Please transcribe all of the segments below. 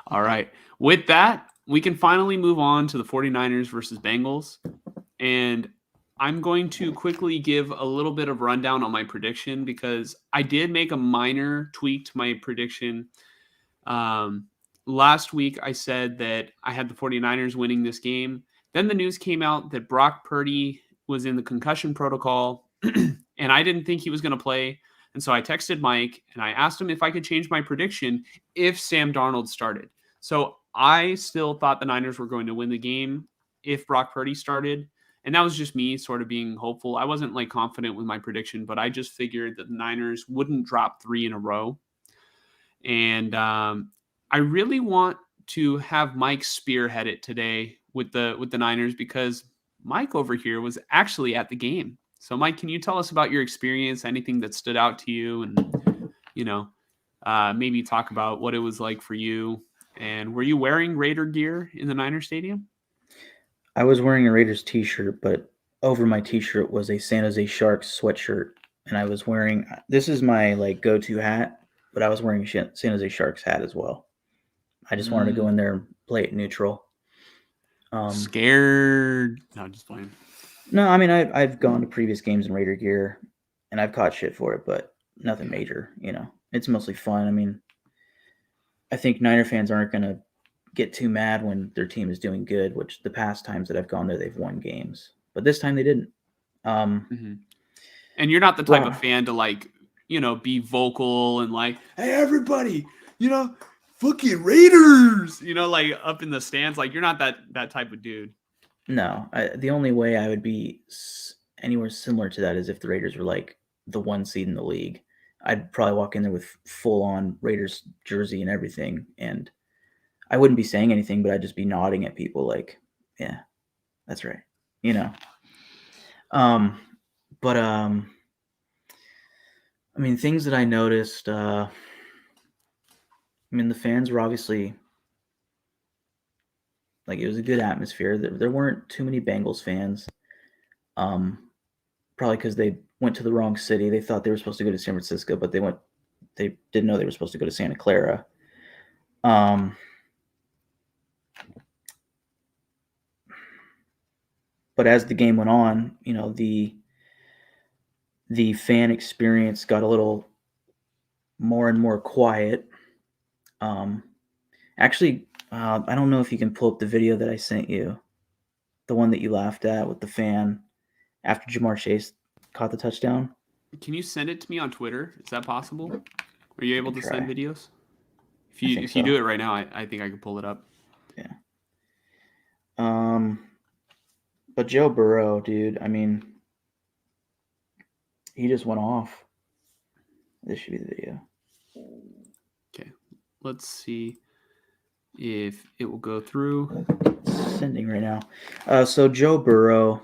All right. With that, we can finally move on to the 49ers versus Bengals. And I'm going to quickly give a little bit of rundown on my prediction because I did make a minor tweak to my prediction. Last week, I said that I had the 49ers winning this game. Then the news came out that Brock Purdy was in the concussion protocol, and I didn't think he was going to play. And so I texted Mike, and I asked him if I could change my prediction if Sam Darnold started. So I still thought the Niners were going to win the game if Brock Purdy started. And that was just me sort of being hopeful. I wasn't like confident with my prediction, but I just figured that the Niners wouldn't drop 3 in a row. And I really want to have Mike spearhead it today with the Niners because Mike over here was actually at the game. So Mike, can you tell us about your experience, anything that stood out to you, and maybe talk about what it was like for you? And were you wearing Raider gear in the Niner Stadium? I was wearing a Raiders t-shirt, but over my t-shirt was a San Jose Sharks sweatshirt, and I was wearing this is my like go-to hat, but I was wearing a San Jose Sharks hat as well. I just wanted to go in there and play it neutral. Scared? No, just playing. No, I mean I've gone to previous games in Raider gear, and I've caught shit for it, but nothing major. It's mostly fun. I mean, I think Niner fans aren't gonna get too mad when their team is doing good, which the past times that I've gone there, they've won games, but this time they didn't. And you're not the type of fan to be vocal and like, hey, everybody, fucking Raiders, like up in the stands. Like you're not that type of dude. No, the only way I would be anywhere similar to that is if the Raiders were like the 1 seed in the league. I'd probably walk in there with full-on Raiders jersey and everything, and I wouldn't be saying anything, but I'd just be nodding at people like, yeah, that's right. But I mean, things that I noticed, I mean, the fans were obviously, like, it was a good atmosphere. There weren't too many Bengals fans, probably because they went to the wrong city. They thought they were supposed to go to San Francisco, but they didn't know they were supposed to go to Santa Clara. But as the game went on, the fan experience got a little more and more quiet. Actually, I don't know if you can pull up the video that I sent you, the one that you laughed at with the fan after Jamar Chase caught the touchdown. Can you send it to me on Twitter? Is that possible? Are you able to send videos? If you do it right now, I think I could pull it up. Yeah. But Joe Burrow, dude, I mean, he just went off. This should be the video. Okay, let's see if it will go through. It's sending right now. So Joe Burrow.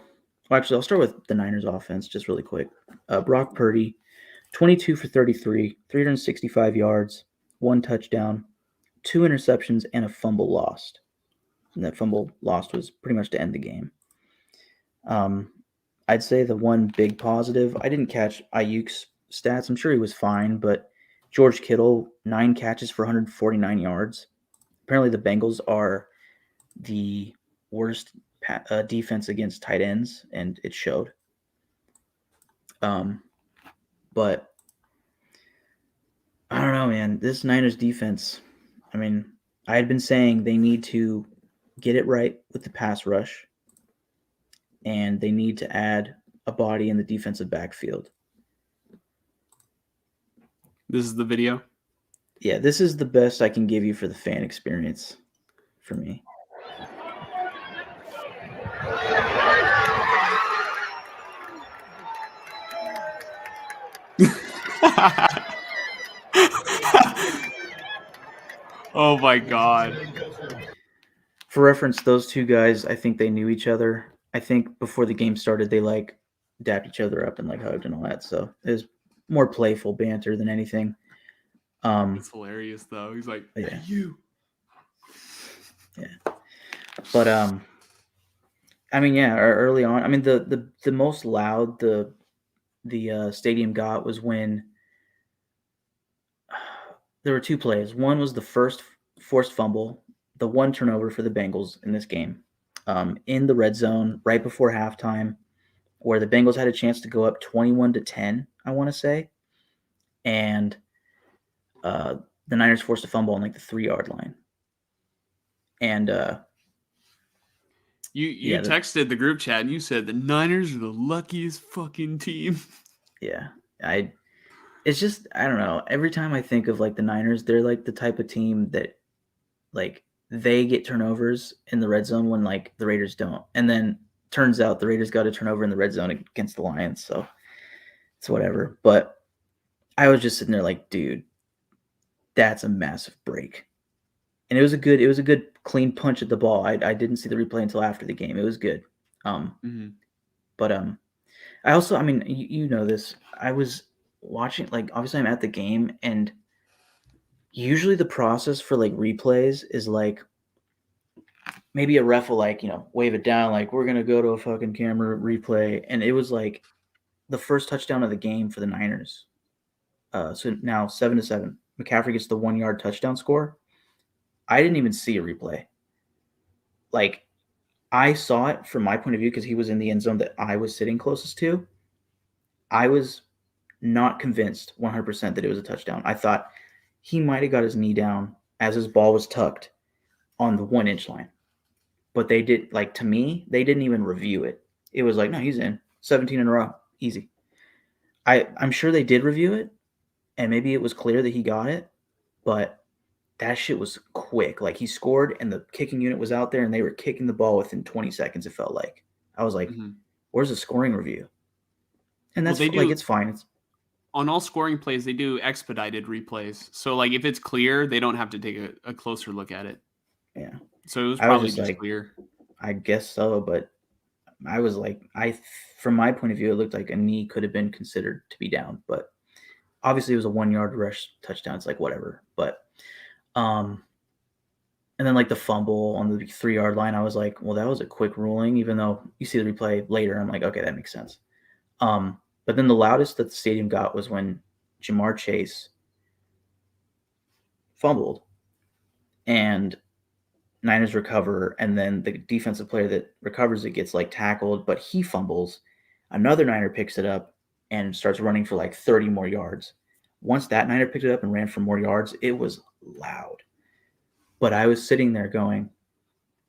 Well, actually, I'll start with the Niners offense just really quick. Brock Purdy, 22 for 33, 365 yards, 1 touchdown, 2 interceptions, and a fumble lost. And that fumble lost was pretty much to end the game. I'd say the one big positive, I didn't catch Ayuk's stats. I'm sure he was fine, but George Kittle, 9 catches for 149 yards. Apparently the Bengals are the worst defense against tight ends, and it showed. But I don't know, man. This Niners defense, I mean, I had been saying they need to get it right with the pass rush, and they need to add a body in the defensive backfield. This is the video? Yeah, this is the best I can give you for the fan experience for me. Oh my God. For reference, those two guys, I think they knew each other. I think before the game started, they like dapped each other up and like hugged and all that. So it was more playful banter than anything. It's hilarious though. He's like, yeah. Hey, you. Yeah. But I mean, yeah, early on, I mean the most loud the stadium got was when there were 2 plays. One was the first forced fumble, the one turnover for the Bengals in this game, in the red zone right before halftime, where the Bengals had a chance to go up 21-10, I want to say, and the Niners forced a fumble on like the 3-yard line, and you texted the group chat and you said the Niners are the luckiest fucking team. Yeah, it's just, I don't know. Every time I think of like the Niners, they're like the type of team that like they get turnovers in the red zone when like the Raiders don't. And then turns out the Raiders got a turnover in the red zone against the Lions, so it's whatever. But I was just sitting there like, dude, that's a massive break. And it was a good clean punch at the ball. I didn't see the replay until after the game. It was good. But I also, I mean, you know this. I was watching, like, obviously I'm at the game, and usually the process for like replays is like maybe a ref will like, wave it down, like, we're gonna go to a fucking camera replay. And it was like the first touchdown of the game for the Niners. So now 7-7. McCaffrey gets the 1-yard touchdown score. I didn't even see a replay. Like, I saw it from my point of view because he was in the end zone that I was sitting closest to. I was not convinced 100% that it was a touchdown. I thought he might have got his knee down as his ball was tucked on the 1-inch line. But they did, like, to me, they didn't even review it. It was like, no, he's in. 17 in a row. Easy. I'm sure they did review it, and maybe it was clear that he got it, but that shit was quick. Like, he scored, and the kicking unit was out there, and they were kicking the ball within 20 seconds, it felt like. I was like, where's the scoring review? And that's, like, it's fine. It's on all scoring plays, they do expedited replays. So, like, if it's clear, they don't have to take a closer look at it. Yeah. So it was probably just like, clear. I guess so, but I was like, from my point of view, it looked like a knee could have been considered to be down, but obviously it was a 1-yard rush touchdown. It's like, whatever. But, and then like the fumble on the 3-yard line, I was like, well, that was a quick ruling, even though you see the replay later. I'm like, okay, that makes sense. But then the loudest that the stadium got was when Jamar Chase fumbled and Niners recover, and then the defensive player that recovers it gets like tackled, but he fumbles. Another Niner picks it up and starts running for like 30 more yards. Once that Niner picked it up and ran for more yards, it was loud. But I was sitting there going,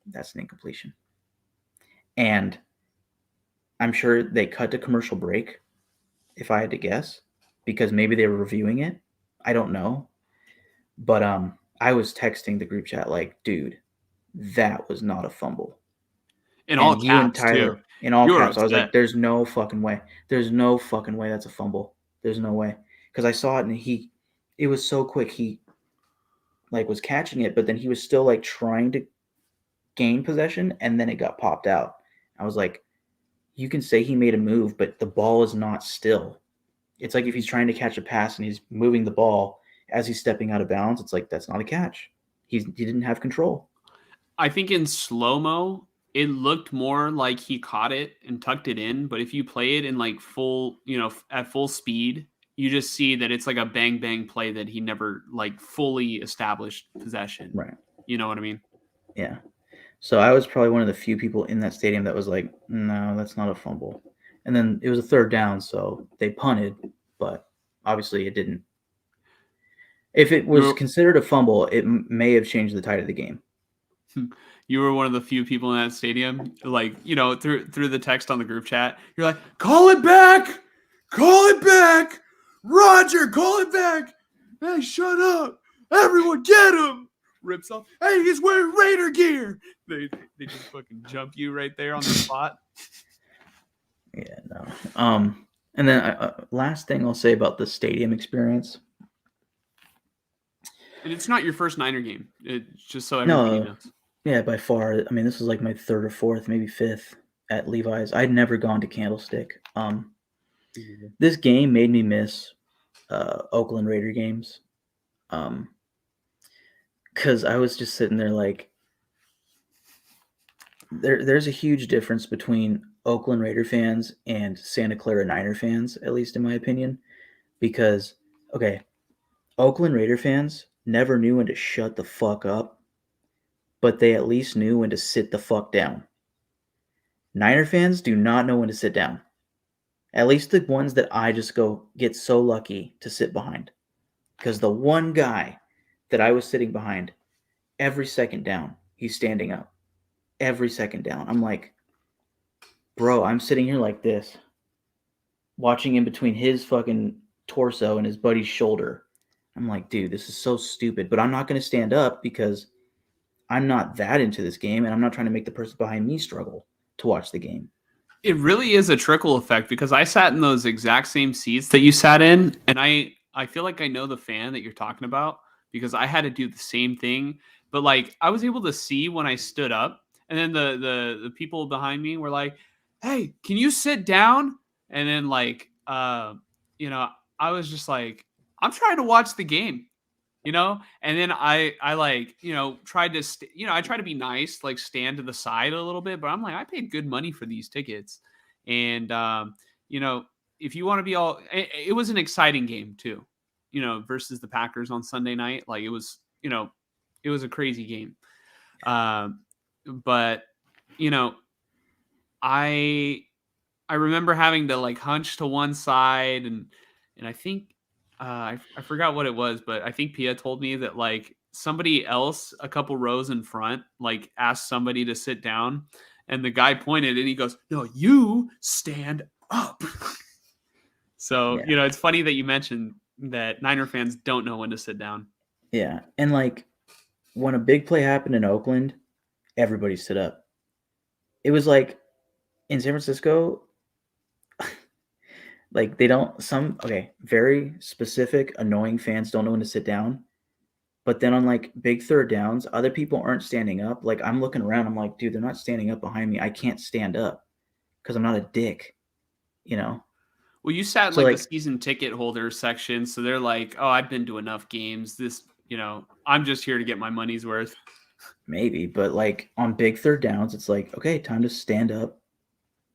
that's an incompletion. And I'm sure they cut to commercial break, if I had to guess, because maybe they were reviewing it. I don't know. But I was texting the group chat like, dude, that was not a fumble. In all caps, too. In all caps, I was like, there's no fucking way. There's no fucking way that's a fumble. There's no way. Because I saw it, and it was so quick. He, like, was catching it, but then he was still, like, trying to gain possession, and then it got popped out. I was like, you can say he made a move, but the ball is not still. It's like if he's trying to catch a pass and he's moving the ball as he's stepping out of bounds, it's like, that's not a catch. He didn't have control. I think in slow-mo, it looked more like he caught it and tucked it in. But if you play it in like full, at full speed, you just see that it's like a bang bang play that he never like fully established possession. Right. You know what I mean? Yeah. So I was probably one of the few people in that stadium that was like, no, that's not a fumble. And then it was a 3rd down, so they punted, but obviously it didn't. If it was considered a fumble, it may have changed the tide of the game. You were one of the few people in that stadium, like, through the text on the group chat. You're like, call it back, Roger, call it back. Hey, shut up, everyone, get him. Rips off. Hey, he's wearing Raider gear. They just fucking jump you right there on the spot. Yeah, no. And then last thing I'll say about the stadium experience. And it's not your first Niner game. It's just so everybody knows. Yeah, by far. I mean, this was like my 3rd or 4th, maybe 5th at Levi's. I'd never gone to Candlestick. This game made me miss Oakland Raider games. Because I was just sitting there like, there's a huge difference between Oakland Raider fans and Santa Clara Niner fans, at least in my opinion. Because, okay, Oakland Raider fans, never knew when to shut the fuck up, but they at least knew when to sit the fuck down. Niner fans do not know when to sit down. At least the ones that I just go get so lucky to sit behind. Because the one guy that I was sitting behind, every second down, he's standing up. Every second down. I'm like, bro, I'm sitting here like this, watching in between his fucking torso and his buddy's shoulder. I'm like, dude, this is so stupid. But I'm not going to stand up because I'm not that into this game, and I'm not trying to make the person behind me struggle to watch the game. It really is a trickle effect because I sat in those exact same seats that you sat in, and I feel like I know the fan that you're talking about because I had to do the same thing. But like I was able to see when I stood up, and then the people behind me were like, "Hey, can you sit down?" And then like you know, I was just like, "I'm trying to watch the game." And then I like tried to I try to be nice, like stand to the side a little bit, but I'm like, I paid good money for these tickets. And you know if you want to be all it was an exciting game too, versus the Packers on Sunday night. Like it was a crazy game. But you know I I remember having to like hunch to one side, and I think I forgot what it was, but I think Pia told me that like somebody else a couple rows in front like asked somebody to sit down, and the guy pointed and he goes, "No, you stand up." So Yeah. it's funny that you mentioned that Niner fans don't know when to sit down. Yeah. And like when a big play happened in Oakland, everybody stood up. It was like in San Francisco, like they don't, very specific, annoying fans don't know when to sit down. But then on like big third downs, other people aren't standing up. Like I'm looking around, I'm like, dude, they're not standing up behind me. I can't stand up because I'm not a dick, you know? Well, you sat in So like the like season ticket holder section, so they're like, "Oh, I've been to enough games. I'm just here to get my money's worth." maybe, but like on big third downs, it's like, okay, time to stand up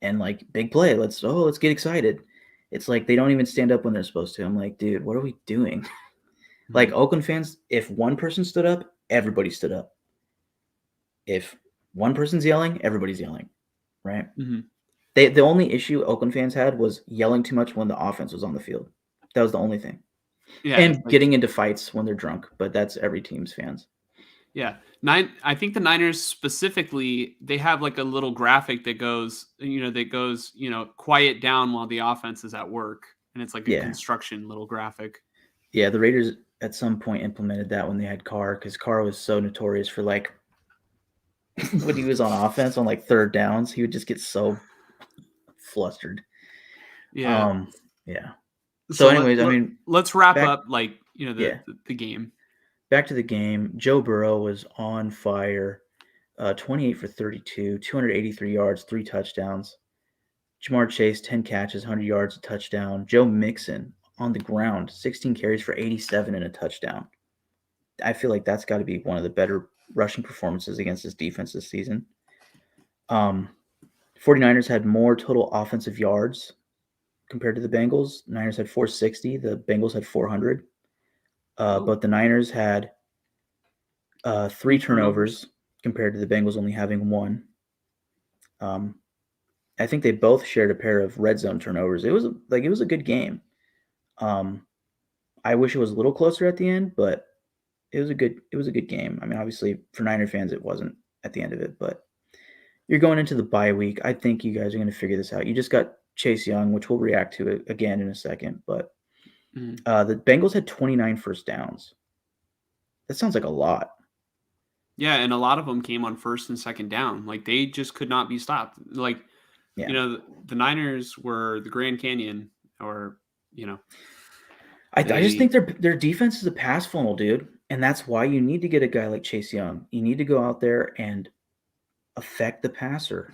and like big play. Let's get excited. It's like they don't even stand up when they're supposed to. I'm like, dude, what are we doing? Like Oakland fans, if one person stood up, everybody stood up. If one person's yelling, everybody's yelling, right? Mm-hmm. The only issue Oakland fans had was yelling too much when the offense was on the field. That was the only thing. Yeah, And like getting into fights when they're drunk, but that's every team's fans. yeah. I think the Niners specifically, they have like a little graphic that goes, quiet down while the offense is at work. And it's like a Yeah. construction little graphic. Yeah, the Raiders at some point implemented that when they had Carr, because Carr was so notorious for like when he was on offense on like third downs, he would just get so flustered. Yeah. Um, yeah. So, So anyways, I mean, let's wrap back up like, yeah, the game. back to the game. Joe Burrow was on fire. 28 for 32, 283 yards, 3 touchdowns. Jamar Chase, 10 catches, 100 yards, a touchdown. Joe Mixon on the ground, 16 carries for 87 and a touchdown. I feel like that's got to be one of the better rushing performances against this defense this season. 49ers had more total offensive yards compared to the Bengals. Niners had 460. The Bengals had 400. But the Niners had 3 turnovers compared to the Bengals only having 1. I think they both shared a pair of red zone turnovers. It was a good game. I wish it was a little closer at the end, but it was a good game. I mean, obviously for Niner fans, it wasn't at the end of it, but you're going into the bye week. I think you guys are going to figure this out. You just got Chase Young, which we'll react to it again in a second, but the Bengals had 29 first downs. That sounds like a lot. Yeah, and a lot of them came on first and second down. Like they just could not be stopped. Like, Yeah. the Niners were the Grand Canyon, or I just they think their defense is a pass funnel, dude, and that's why you need to get a guy like Chase Young. You need to go out there and affect the passer,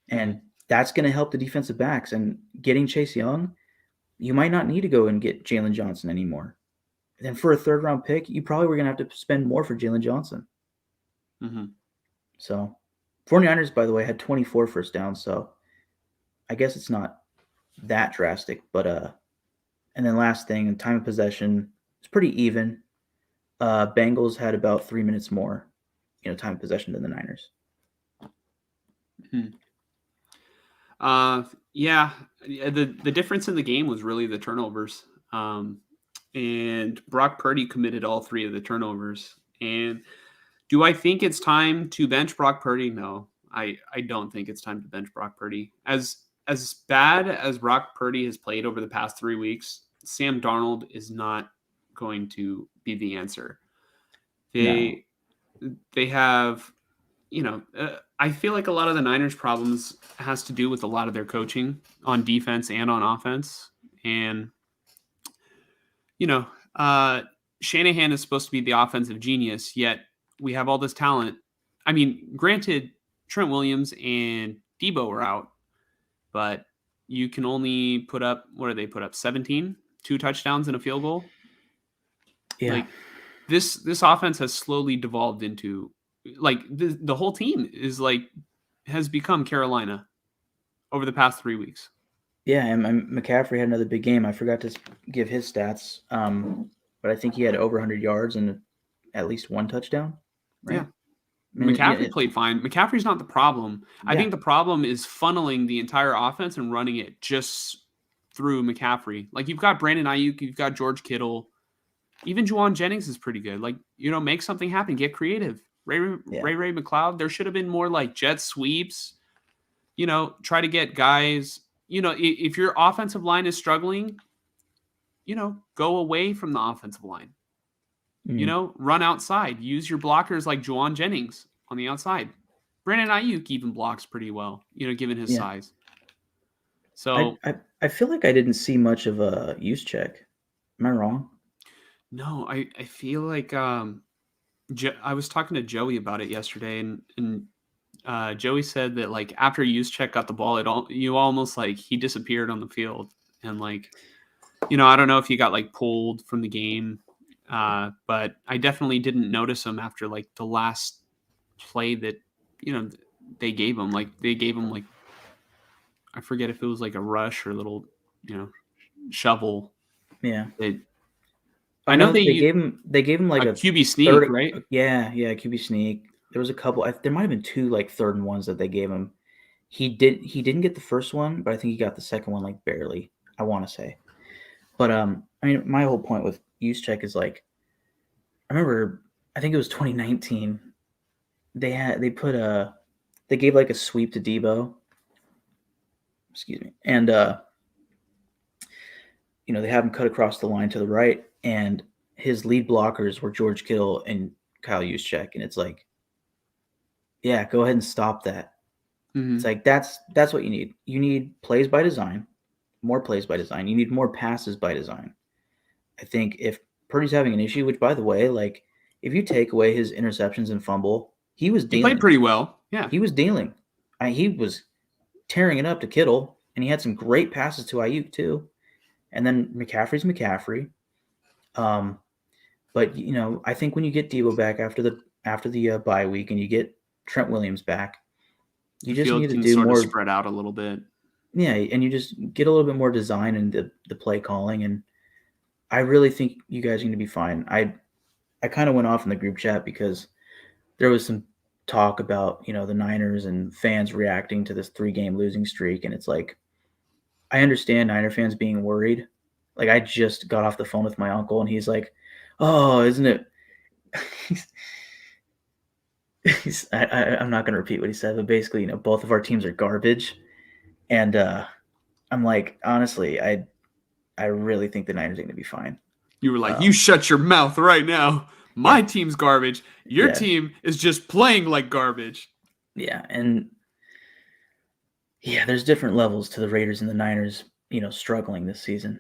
and that's going to help the defensive backs. And getting Chase Young, you might not need to go and get Jalen Johnson anymore. Then for a third round pick, you probably were going to have to spend more for Jalen Johnson. So 49ers, by the way, had 24 first downs, so I guess it's not that drastic. But and then last thing, time of possession, it's pretty even. Bengals had about 3 minutes more, time of possession than the Niners. Yeah, the difference in the game was really the turnovers. And Brock Purdy committed all 3 of the turnovers. And do I think it's time to bench Brock Purdy? No, I don't think it's time to bench Brock Purdy. As bad as Brock Purdy has played over the past 3 weeks, Sam Darnold is not going to be the answer. No. They have, I feel like a lot of the Niners' problems has to do with a lot of their coaching on defense and on offense. And, you know, Shanahan is supposed to be the offensive genius, yet we have all this talent. I mean, granted, Trent Williams and Debo are out, but you can only put up, what do they put up? 17, 2 touchdowns and a field goal. Yeah. Like this offense has slowly devolved into like the whole team is like has become Carolina over the past 3 weeks. Yeah, and McCaffrey had another big game. I forgot to give his stats, but I think he had over 100 yards and at least 1 touchdown. Right? Yeah. I mean, McCaffrey played fine. McCaffrey's not the problem. I think the problem is funneling the entire offense and running it just through McCaffrey. Like you've got Brandon Ayuk, you've got George Kittle, even Juwan Jennings is pretty good. Like, make something happen, get creative. Ray McLeod, there should have been more like jet sweeps. Try to get guys. If your offensive line is struggling, go away from the offensive line. Run outside. Use your blockers like Juwan Jennings on the outside. Brandon Ayuk even blocks pretty well, given his size. So I feel like I didn't see much of a use check. Am I wrong? No, I feel like I was talking to Joey about it yesterday, and Joey said that like after Juszczyk got the ball, you almost like he disappeared on the field, and like I don't know if he got like pulled from the game, but I definitely didn't notice him after like the last play that they gave him. Like they gave him like I forget if it was like a rush or a little shovel. Yeah. I know they gave him like a QB sneak, right? Yeah, QB sneak. There was a couple. There might have been 2 like 3rd and 1s that they gave him. He didn't get the first one, but I think he got the second one like barely. I want to say, but I mean, my whole point with Juszczyk is like, I remember, I think it was 2019. They gave like a sweep to Debo. Excuse me, and they have him cut across the line to the right, and his lead blockers were George Kittle and Kyle Juszczyk, and it's like, yeah, go ahead and stop that. Mm-hmm. It's like that's what you need. You need plays by design, more plays by design. You need more passes by design. I think if Purdy's having an issue, which by the way, like if you take away his interceptions and fumble, he was dealing. He played pretty well. Yeah, he was dealing. He was tearing it up to Kittle, and he had some great passes to Ayuk too. And then McCaffrey's McCaffrey. But I think when you get Debo back after the bye week and you get Trent Williams back, you just need to do sort more of spread out a little bit. Yeah, and you just get a little bit more design in the play calling, and I really think you guys are going to be fine. I kind of went off in the group chat because there was some talk about the Niners and fans reacting to this 3-game losing streak, and it's like, I understand Niner fans being worried. Like I just got off the phone with my uncle, and he's like, "Oh, isn't it?" I'm not going to repeat what he said, but basically, both of our teams are garbage, and I'm like, honestly, I really think the Niners are going to be fine. You were like, you shut your mouth right now. My team's garbage. Your team is just playing like garbage. Yeah, and there's different levels to the Raiders and the Niners, struggling this season.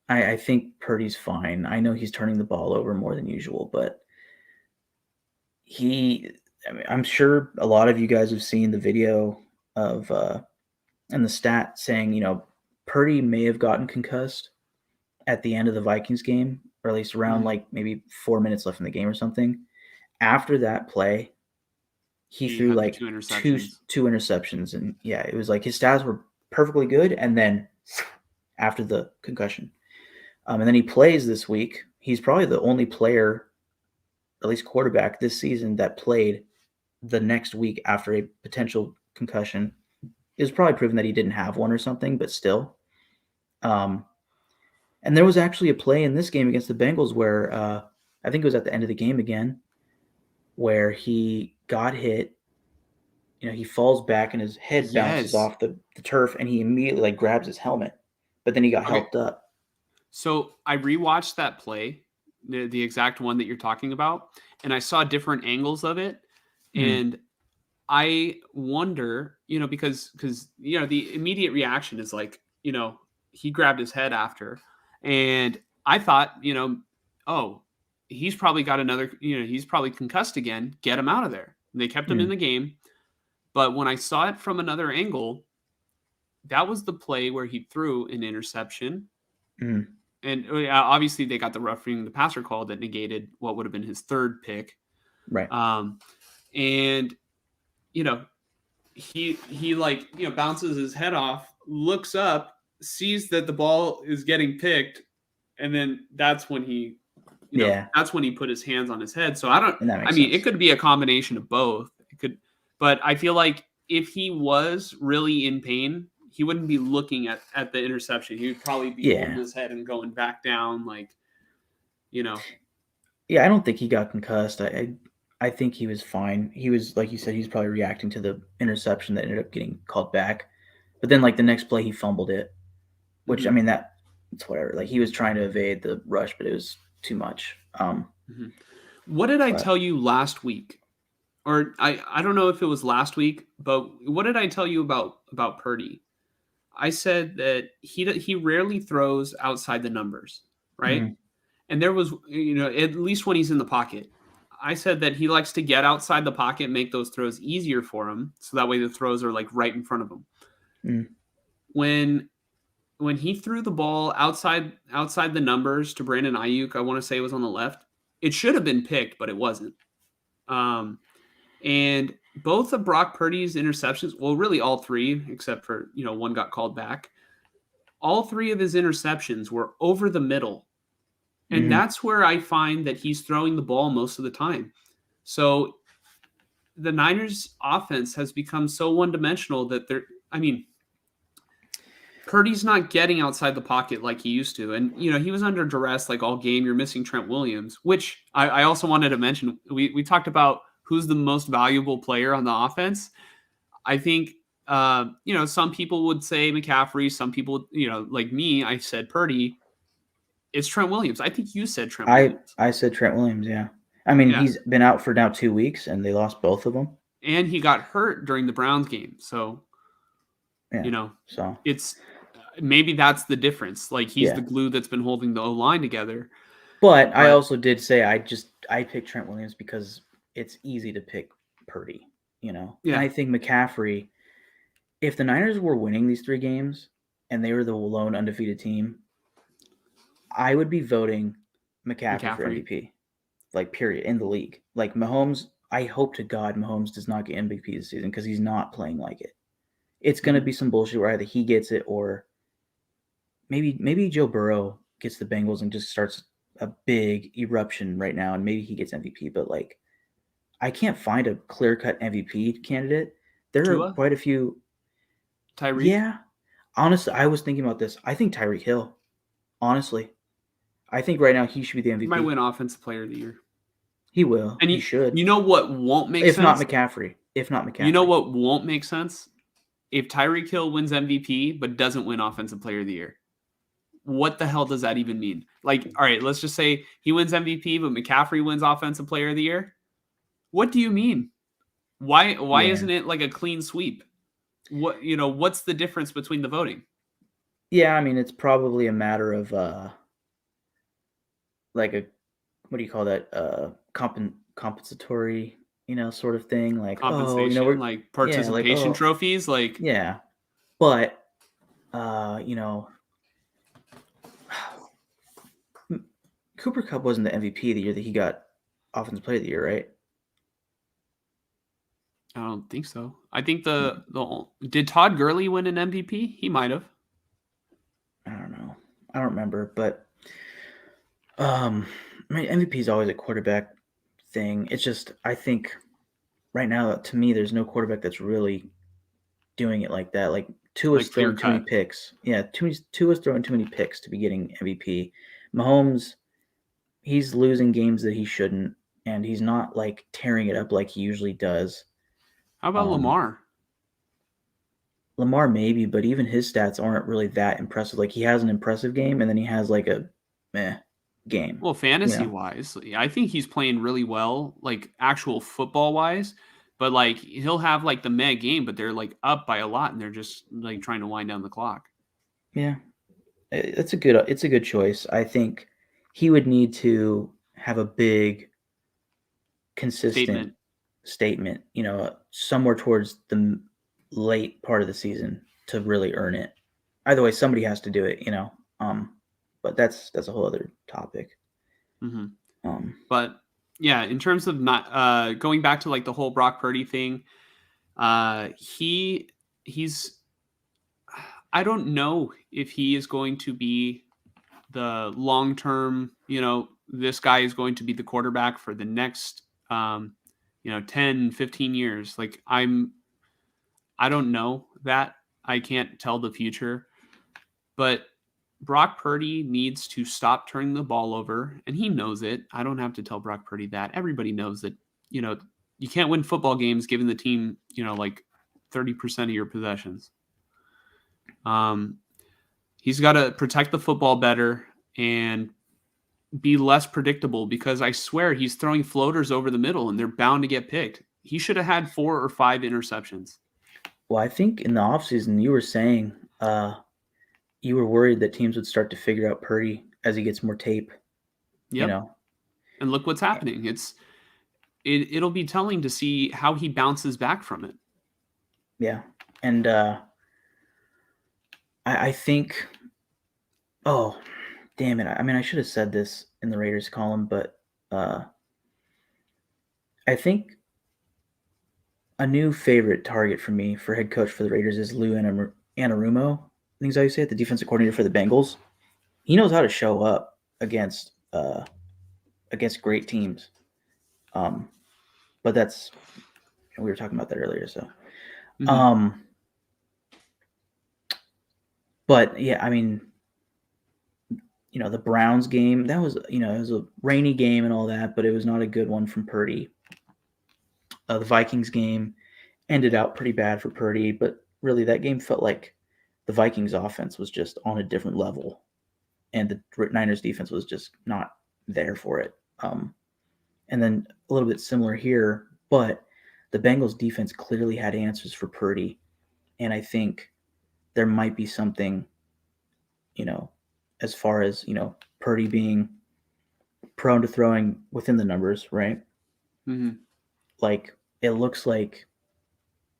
I think Purdy's fine. I know he's turning the ball over more than usual, but I'm sure a lot of you guys have seen the video of and the stat saying, Purdy may have gotten concussed at the end of the Vikings game, or at least around like maybe 4 minutes left in the game or something. After that play, he threw like 2 interceptions. And it was like his stats were perfectly good. And then after the concussion, And then he plays this week. He's probably the only player, at least quarterback this season, that played the next week after a potential concussion. It was probably proven that he didn't have one or something, but still. And there was actually a play in this game against the Bengals where I think it was at the end of the game again, where he got hit. He falls back and his head bounces Yes. off the turf, and he immediately like grabs his helmet, but then he got Okay. helped up. So I rewatched that play, the exact one that you're talking about, and I saw different angles of it. Mm, And I wonder, because the immediate reaction is like, he grabbed his head after, and I thought, oh, he's probably got another, he's probably concussed again. Get him out of there. And they kept him in mm, the game, but when I saw it from another angle, that was the play where he threw an interception, mm, and obviously they got the roughing the passer call that negated what would have been his third pick. right. And you know he like bounces his head off, looks up, sees that the ball is getting picked, and then that's when he Yeah, that's when he put his hands on his head. So I don't, and that I makes mean, it sense. could be a combination of both. It could, but I feel like if he was really in pain, he wouldn't be looking at the interception. He would probably be holding Yeah, his head and going back down, like, you know. yeah. I don't think he got concussed. I think he was fine. He was like you said. He's probably reacting to the interception that ended up getting called back. But then like the next play, he fumbled it, which I Mhm, mean it's whatever. Like he was trying to evade the rush, but it was too much. mhm. What did I But tell you last week? Or I don't know if it was last week, but what did I tell you about Purdy? I said that he rarely throws outside the numbers, right? mm, And there was, at least when he's in the pocket, I said that he likes to get outside the pocket, make those throws easier for him, so that way the throws are like right in front of him. mm, When when he threw the ball outside the numbers to Brandon Ayuk, I want to say it was on the left. It should have been picked, but it wasn't. Um, and both of Brock Purdy's interceptions, well, really all three, except for one got called back. All three of his interceptions were over the middle. And mm. that's where I find that he's throwing the ball most of the time. So the Niners offense has become so one dimensional that I mean, Purdy's not getting outside the pocket like he used to. And, he was under duress like all game. You're missing Trent Williams, which I also wanted to mention. We talked about who's the most valuable player on the offense. I think, some people would say McCaffrey. Some people, like me, I said Purdy. It's Trent Williams. I think you said Trent Williams. I said Trent Williams. Yeah, I mean Yeah. he's been out for now 2 weeks, and they lost both of them. And he got hurt during the Browns game. So, Yeah, you know, so it's maybe that's the difference. Like he's the yeah. glue that's been holding the O line together. But I But also did say I picked Trent Williams because it's easy to pick Purdy, and yeah, I think McCaffrey. If the Niners were winning these 3 games and they were the lone undefeated team, I would be voting McCaffrey for McCaffrey. MVP. Like period in the league. Like Mahomes, I hope to God Mahomes does not get MVP this season because he's not playing like it. It's gonna Mhm. be some bullshit where either he gets it or maybe Joe Burrow gets the Bengals and just starts a big eruption right now, and maybe he gets MVP. But like, I can't find a clear cut MVP candidate. There are Tua, quite a few. Tyreek. Yeah, honestly, I was thinking about this. I think Tyreek Hill. Honestly, I think right now he should be the He might MVP. win Offensive Player of the Year. He will. And He should. you know what won't make If not sense? McCaffrey. If not You know McCaffrey. what won't make sense? If Tyreek Hill wins MVP but doesn't win Offensive Player of the Year. What the hell does that even mean? Like, all right, let's just say he wins MVP, but McCaffrey wins Offensive Player of the Year. What do you mean? Why Yeah. isn't it like a clean sweep? What's the difference between the voting? Yeah, I mean it's probably a matter of like a what do you call that? Compensatory, sort of thing. Like, oh, Compensation, we're like yeah, like participation oh trophies, like yeah. But Cooper Cup wasn't the MVP the year that he got Offensive Player of the Year, right? I don't think so. I think Hmm, the did Todd Gurley win an MVP? He might have. I don't know. I don't remember, but I mean, MVP is always a quarterback thing. It's just I think right now, to me, there's no quarterback that's really doing it like that. Like Tua's Like clear throwing too many cut. picks. Yeah, Tua's throwing too many picks to be getting MVP. Mahomes, he's losing games that he shouldn't, and he's not like tearing it up like he usually does. How about Um, Lamar? Lamar maybe, but even his stats aren't really that impressive. Like he has an impressive game, and then he has like a meh game. Well, You fantasy know? wise, I think he's playing really well, like actual football wise. But like he'll have like the meh game, but they're like up by a lot, and they're just like trying to wind down the clock. Yeah, it's a good choice. I think he would need to have a big, consistent Statement. statement. Somewhere towards the late part of the season to really earn it. Either way, somebody has to do it. But that's a whole other topic. Hmm. Um, But yeah, in terms of not going back to like the whole Brock Purdy thing, he's I don't know if he is going to be the long term, this guy is going to be the quarterback for the next 10, 15 years. Like I don't know that. I can't tell the future, but Brock Purdy needs to stop turning the ball over, and he knows it. I don't have to tell Brock Purdy that. Everybody knows that, you know, you can't win football games giving the team, like 30% of your possessions. Um, he's got to protect the football better and be less predictable because I swear he's throwing floaters over the middle and they're bound to get picked. He should have had 4 or 5 interceptions. well, I think in the offseason you were saying you were worried that teams would start to figure out Purdy as he gets more tape. You Yep. know, And look what's happening. It'll be telling to see how he bounces back from it. yeah, and I think. Oh, damn it! I mean, I should have said this in the Raiders column, but I think a new favorite target for me for head coach for the Raiders is Lou Anarumo. I think is how you say it, the defensive coordinator for the Bengals. He knows how to show up against great teams. Um, but that's we were talking about that earlier. So, Mm-hmm. um, but yeah, I mean, the Browns game that was it was a rainy game and all that, but it was not a good one from Purdy. The Vikings game ended out pretty bad for Purdy, but really that game felt like the Vikings offense was just on a different level, and the Niners defense was just not there for it. And then a little bit similar here, but the Bengals defense clearly had answers for Purdy, and I think there might be something, as far as Purdy being prone to throwing within the numbers, right? Mm-hmm. Like it looks like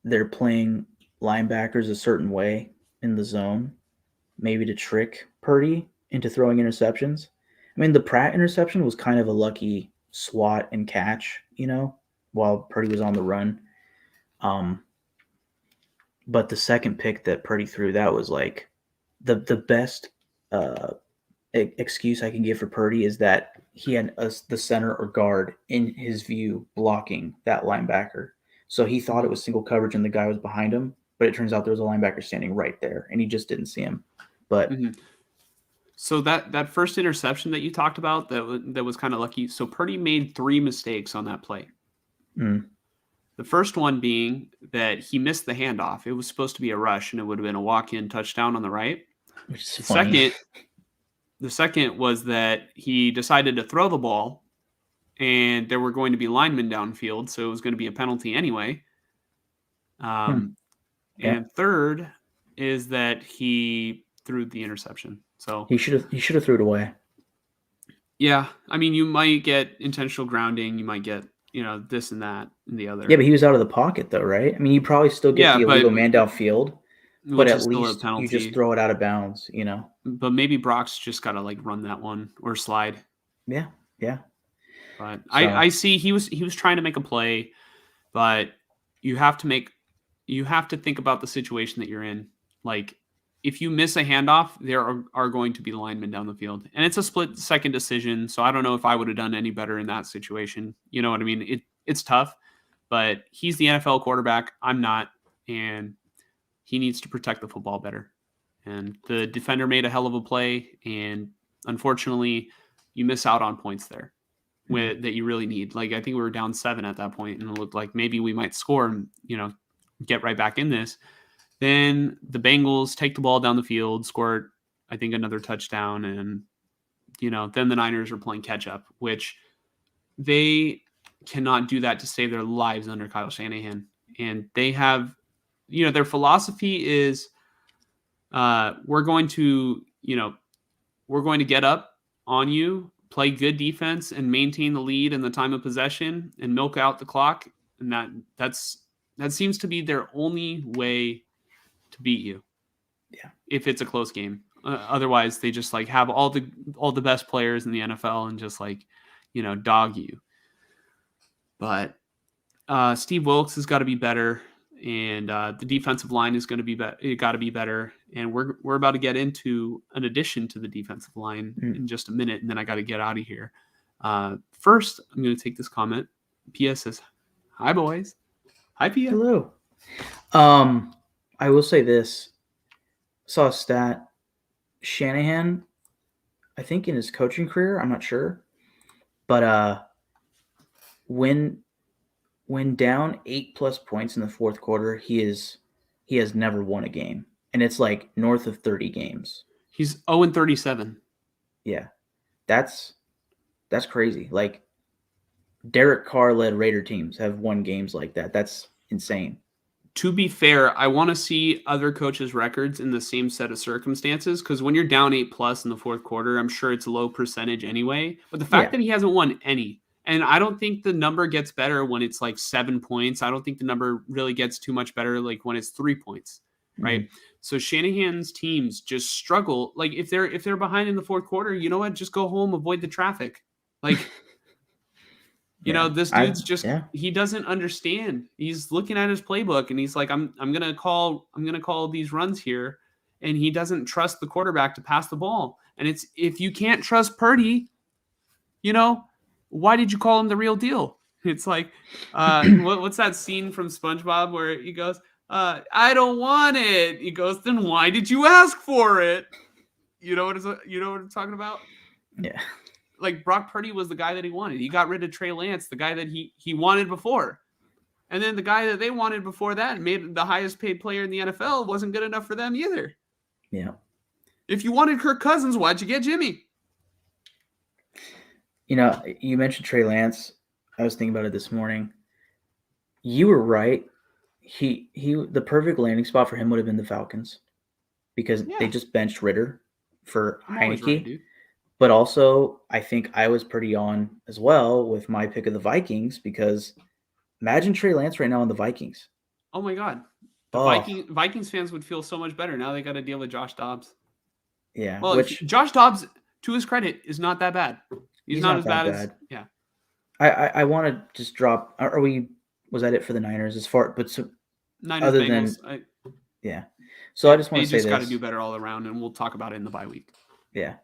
they're playing linebackers a certain way in the zone, maybe to trick Purdy into throwing interceptions. I mean, the Pratt interception was kind of a lucky swat and catch, while Purdy was on the run. Um, but the second pick that Purdy threw, that was like the best uh, excuse I can give for Purdy is that he had the center or guard in his view blocking that linebacker. So he thought it was single coverage and the guy was behind him, but it turns out there was a linebacker standing right there and he just didn't see him. But Mm-hmm. So that first interception that you talked about that was kind of lucky. So Purdy made 3 mistakes on that play. mm, The first one being that he missed the handoff. It was supposed to be a rush and it would have been a walk-in touchdown on the right. which is The funny. second the second was that he decided to throw the ball and there were going to be linemen downfield, so it was going to be a penalty anyway. Hmm. Yeah, And third is that he threw the interception. So he should have threw it away. yeah, I mean, you might get intentional grounding, you might get this and that and the Yeah, other. but he was out of the pocket though, right? I mean, you probably still get Yeah, the but illegal man downfield, but which at is still a least you just penalty. throw it out of bounds. But maybe Brock's just got to like run that one or slide. Yeah, yeah. But I So see he was trying to make a play, but you have to think about the situation that you're in. Like if you miss a handoff, there are going to be linemen down the field. And it's a split-second decision, so I don't know if I would have done any better in that situation. You know what I mean? It's tough, but he's the NFL quarterback. I'm not, and he needs to protect the football better. And the defender made a hell of a play, and unfortunately, you miss out on points there that you really need. Like, I think we were down 7 at that point, and it looked like maybe we might score and, get right back in this. Then the Bengals take the ball down the field, score, I think, another touchdown, and, then the Niners are playing catch-up, which they cannot do that to save their lives under Kyle Shanahan. And they have, their philosophy is we're going to get up on you, play good defense, and maintain the lead in the time of possession and milk out the clock. And that seems to be their only way to beat you. Yeah. If it's a close game. Otherwise, they just have all the best players in the NFL and just dog you. But Steve Wilkes has got to be better, and the defensive line is going to be got to be better. And we're about to get into an addition to the defensive line in just a minute, and then I got to get out of here. First, I'm going to take this comment. PS says, "Hi boys, hi Pia." Hello. I will say this. Saw a stat. Shanahan, I think in his coaching career, I'm not sure, but when down 8+ points in the fourth quarter, he has never won a game, and it's north of 30 games. He's 0-37. Yeah, that's crazy. Derek Carr led Raider teams have won games like that. That's insane. To be fair, I want to see other coaches' records in the same set of circumstances, because when you're down 8+ in the fourth quarter, I'm sure it's a low percentage anyway. But the fact that he hasn't won any, and I don't think the number gets better when it's 7 points. I don't think the number really gets too much better when it's 3 points, right? Mm-hmm. So Shanahan's teams just struggle. If they're behind in the fourth quarter, you know what? Just go home, avoid the traffic. This dude's he doesn't understand. He's looking at his playbook and he's like, I'm gonna call these runs here, and he doesn't trust the quarterback to pass the ball. And it's, if you can't trust Purdy, why did you call him the real deal? It's what's that scene from SpongeBob where he goes, I don't want it. He goes, then why did you ask for it? You know what I'm talking about? Yeah. Brock Purdy was the guy that he wanted. He got rid of Trey Lance, the guy that he wanted before. And then the guy that they wanted before that, made the highest paid player in the NFL, wasn't good enough for them either. Yeah. If you wanted Kirk Cousins, why'd you get Jimmy? You mentioned Trey Lance. I was thinking about it this morning. You were right. He the perfect landing spot for him would have been the Falcons, because they just benched Ritter for Heineke. Right, but also, I think I was pretty on as well with my pick of the Vikings, because imagine Trey Lance right now on the Vikings. Oh, my God. Vikings fans would feel so much better. Now they got to deal with Josh Dobbs. Yeah. Well, Josh Dobbs, to his credit, is not that bad. He's not as bad as – yeah. I want to just drop – was that it for the Niners? Niners, other Bengals. Yeah. So I just want to say this. They just got to do better all around, and we'll talk about it in the bye week. Yeah.